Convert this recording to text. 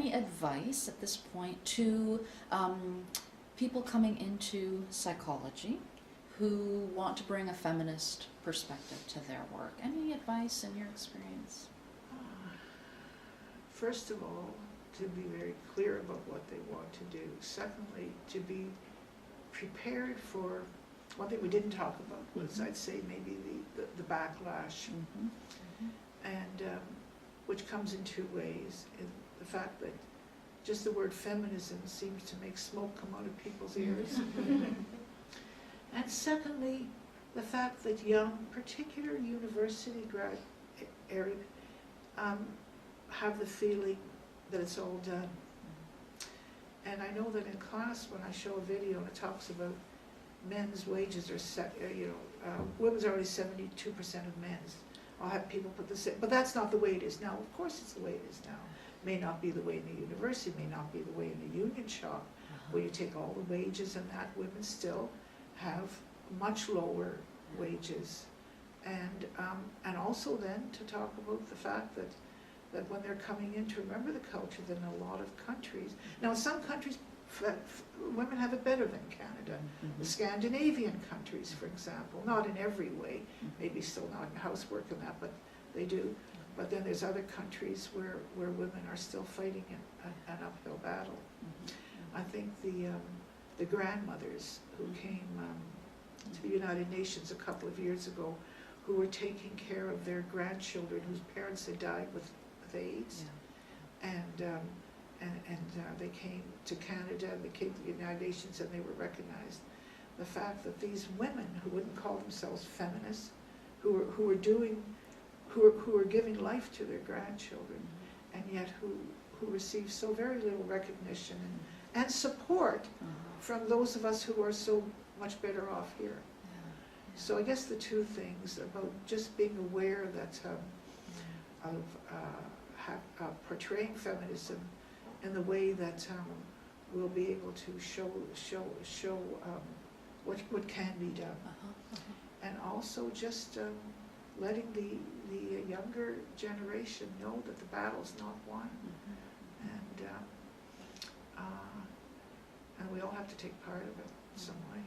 any advice at this point to people coming into psychology who want to bring a feminist perspective to their work? Any advice in your experience? First of all, to be very clear about what they want to do. Secondly, to be prepared for, one thing we didn't talk about was, I'd say, maybe the backlash, and which comes in two ways. In the fact that just the word feminism seems to make smoke come out of people's ears. And secondly, the fact that young, particular university grad area, have the feeling that it's all done. And I know that in class, when I show a video and it talks about men's wages are set, women's are only 72% of men's. I'll have people put this in, but that's not the way it is now. Of course it's the way it is now. May not be the way in the university, may not be the way in the union shop, where you take all the wages and that women still have much lower wages. And also then to talk about the fact that when they're coming in, to remember the culture that in a lot of countries, now in some countries women have it better than Canada. The Scandinavian countries, for example, not in every way, maybe still not in housework and that, but they do. But then there's other countries where women are still fighting an uphill battle. I think the grandmothers who came to the United Nations a couple of years ago, who were taking care of their grandchildren whose parents had died with AIDS, and they came to Canada, and they came to the United Nations, and they were recognized. The fact that these women who wouldn't call themselves feminists, who were giving life to their grandchildren, and yet who receive so very little recognition and support from those of us who are so much better off here. So I guess the two things about just being aware that portraying feminism in the way that we'll be able to show what can be done, and also just letting the younger generation know that the battle's not won, and we all have to take part of it in some way.